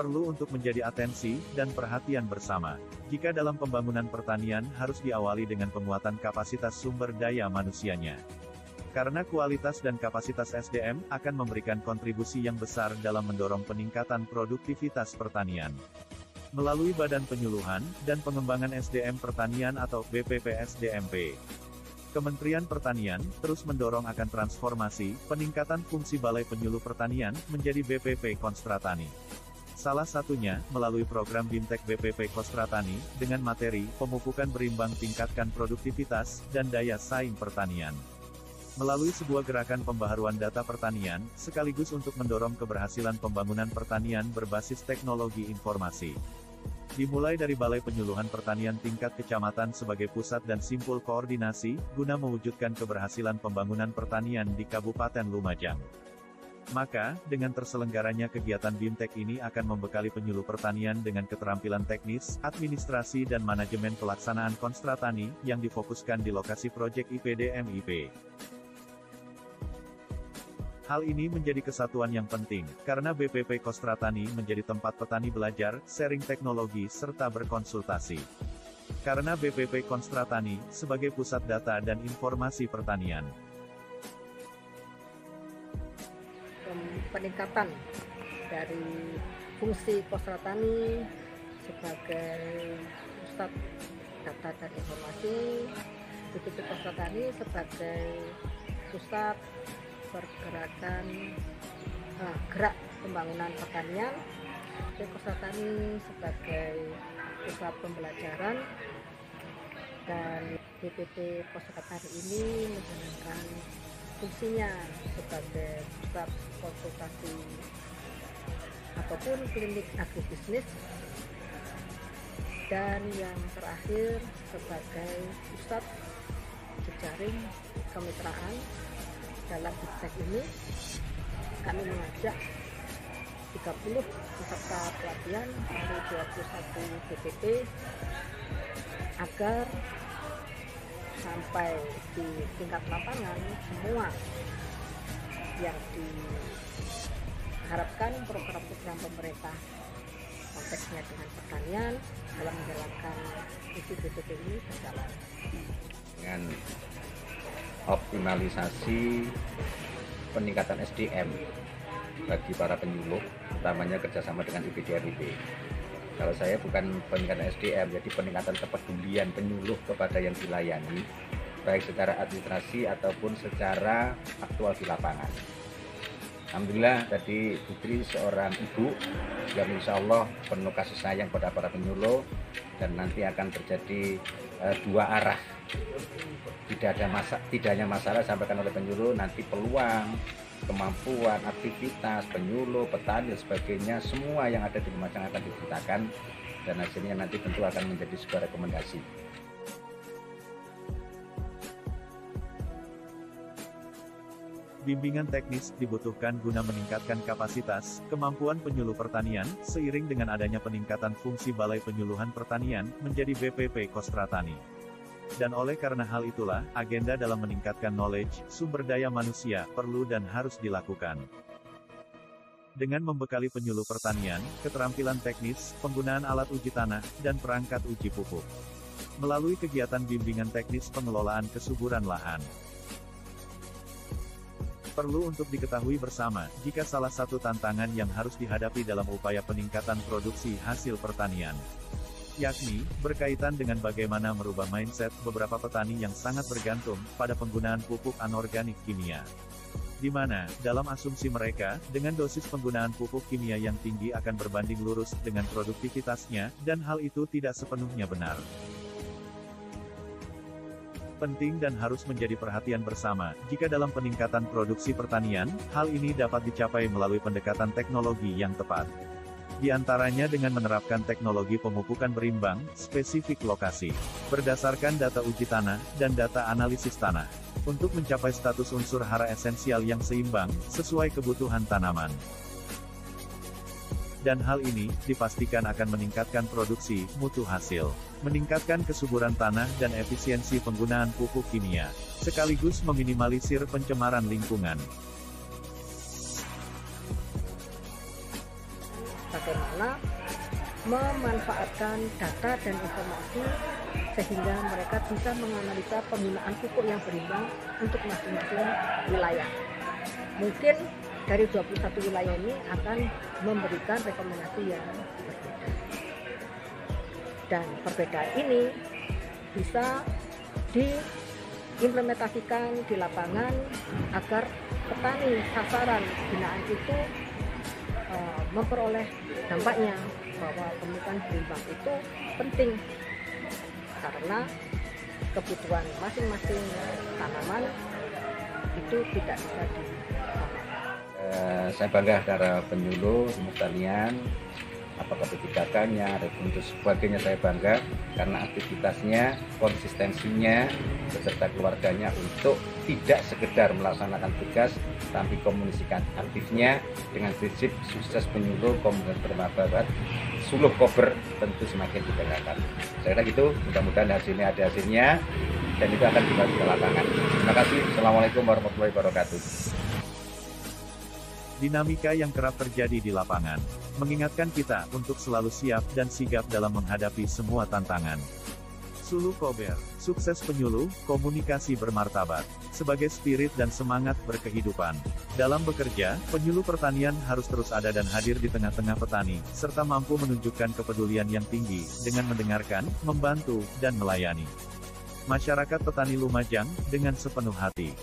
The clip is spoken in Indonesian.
perlu untuk menjadi atensi dan perhatian bersama. Jika dalam pembangunan pertanian harus diawali dengan penguatan kapasitas sumber daya manusianya. Karena kualitas dan kapasitas SDM akan memberikan kontribusi yang besar dalam mendorong peningkatan produktivitas pertanian. Melalui Badan Penyuluhan dan Pengembangan SDM Pertanian atau BPPSDMP. Kementerian Pertanian terus mendorong akan transformasi, peningkatan fungsi Balai Penyuluh Pertanian menjadi BPP Konstratani. Salah satunya, melalui program BIMTEK BPP Konstratani, dengan materi, pemupukan berimbang tingkatkan produktivitas, dan daya saing pertanian. Melalui sebuah gerakan pembaharuan data pertanian, sekaligus untuk mendorong keberhasilan pembangunan pertanian berbasis teknologi informasi. Dimulai dari Balai Penyuluhan Pertanian tingkat kecamatan sebagai pusat dan simpul koordinasi, guna mewujudkan keberhasilan pembangunan pertanian di Kabupaten Lumajang. Maka, dengan terselenggaranya kegiatan BIMTEK ini akan membekali penyuluh pertanian dengan keterampilan teknis, administrasi dan manajemen pelaksanaan Konstratani, yang difokuskan di lokasi proyek IPDM-IP. Hal ini menjadi kesatuan yang penting, karena BPP Konstratani menjadi tempat petani belajar, sharing teknologi serta berkonsultasi. Karena BPP Konstratani, sebagai pusat data dan informasi pertanian. Peningkatan dari fungsi Konstratani sebagai pusat data dan informasi, BPP Konstratani sebagai pusat pergerakan gerak pembangunan pertanian, BPP Konstratani sebagai pusat pembelajaran, dan BPP Konstratani ini menjalankan fungsinya sebagai pusat konsultasi ataupun klinik agribisnis, dan yang terakhir sebagai pusat jejaring kemitraan. Dalam BIMTEK ini kami mengajak 30 peserta pelatihan dari 21 BPP agar sampai di tingkat lapangan semua yang diharapkan program-program pemerintah konteksnya dengan pertanian dalam menjalankan isi BPP ini berjalan. Dengan optimalisasi peningkatan SDM bagi para penyuluh, utamanya kerjasama dengan IPDM-IP. Kalau saya bukan peningkatan SDM, jadi peningkatan kepedulian penyuluh kepada yang dilayani, baik secara administrasi ataupun secara aktual di lapangan. Alhamdulillah tadi Putri seorang ibu yang insya Allah penuh kasih sayang pada para penyuluh, dan nanti akan terjadi dua arah. Tidak hanya masalah disampaikan oleh penyuluh, nanti peluang, kemampuan, aktivitas penyuluh, petani dan sebagainya, semua yang ada di Lumajang akan diceritakan, dan hasilnya nanti tentu akan menjadi sebuah rekomendasi. Bimbingan teknis dibutuhkan guna meningkatkan kapasitas, kemampuan penyuluh pertanian, seiring dengan adanya peningkatan fungsi Balai Penyuluhan Pertanian, menjadi BPP Konstratani. Dan oleh karena hal itulah, agenda dalam meningkatkan knowledge, sumber daya manusia, perlu dan harus dilakukan. Dengan membekali penyuluh pertanian, keterampilan teknis, penggunaan alat uji tanah, dan perangkat uji pupuk. Melalui kegiatan bimbingan teknis pengelolaan kesuburan lahan. Perlu untuk diketahui bersama, jika salah satu tantangan yang harus dihadapi dalam upaya peningkatan produksi hasil pertanian, yakni, berkaitan dengan bagaimana merubah mindset beberapa petani yang sangat bergantung pada penggunaan pupuk anorganik kimia. Di mana, dalam asumsi mereka, dengan dosis penggunaan pupuk kimia yang tinggi akan berbanding lurus dengan produktivitasnya, dan hal itu tidak sepenuhnya benar. Penting dan harus menjadi perhatian bersama, jika dalam peningkatan produksi pertanian, hal ini dapat dicapai melalui pendekatan teknologi yang tepat. Di antaranya dengan menerapkan teknologi pemupukan berimbang, spesifik lokasi, berdasarkan data uji tanah, dan data analisis tanah, untuk mencapai status unsur hara esensial yang seimbang, sesuai kebutuhan tanaman. Dan hal ini, dipastikan akan meningkatkan produksi, mutu hasil, meningkatkan kesuburan tanah dan efisiensi penggunaan pupuk kimia, sekaligus meminimalisir pencemaran lingkungan. bagaimana memanfaatkan data dan informasi sehingga mereka bisa menganalisa penggunaan pupuk yang berimbang untuk masing-masing wilayah. Mungkin dari 21 wilayah ini akan memberikan rekomendasi yang berbeda. Dan perbedaan ini bisa diimplementasikan di lapangan agar petani sasaran binaan itu memperoleh dampaknya, bahwa pemilikan berimbang itu penting karena kebutuhan masing-masing tanaman itu tidak bisa saya bangga para penyuluh ilmu pertanian, apakah kebijakannya, untuk sebagainya saya bangga karena aktivitasnya, konsistensinya beserta keluarganya untuk tidak sekedar melaksanakan tugas, tapi komunikasi aktifnya dengan prinsip sukses penyuluh komunitas bermartabat, suluh kober tentu semakin dibanggakan. Saya kira gitu, mudah-mudahan hasilnya ada hasilnya dan itu akan dibawa ke lapangan. Terima kasih. Assalamualaikum warahmatullahi wabarakatuh. Dinamika yang kerap terjadi di lapangan mengingatkan kita untuk selalu siap dan sigap dalam menghadapi semua tantangan. Suluh Kober, sukses penyuluh, komunikasi bermartabat. Sebagai spirit dan semangat berkehidupan. Dalam bekerja, penyuluh pertanian harus terus ada dan hadir di tengah-tengah petani, serta mampu menunjukkan kepedulian yang tinggi, dengan mendengarkan, membantu, dan melayani masyarakat petani Lumajang, dengan sepenuh hati.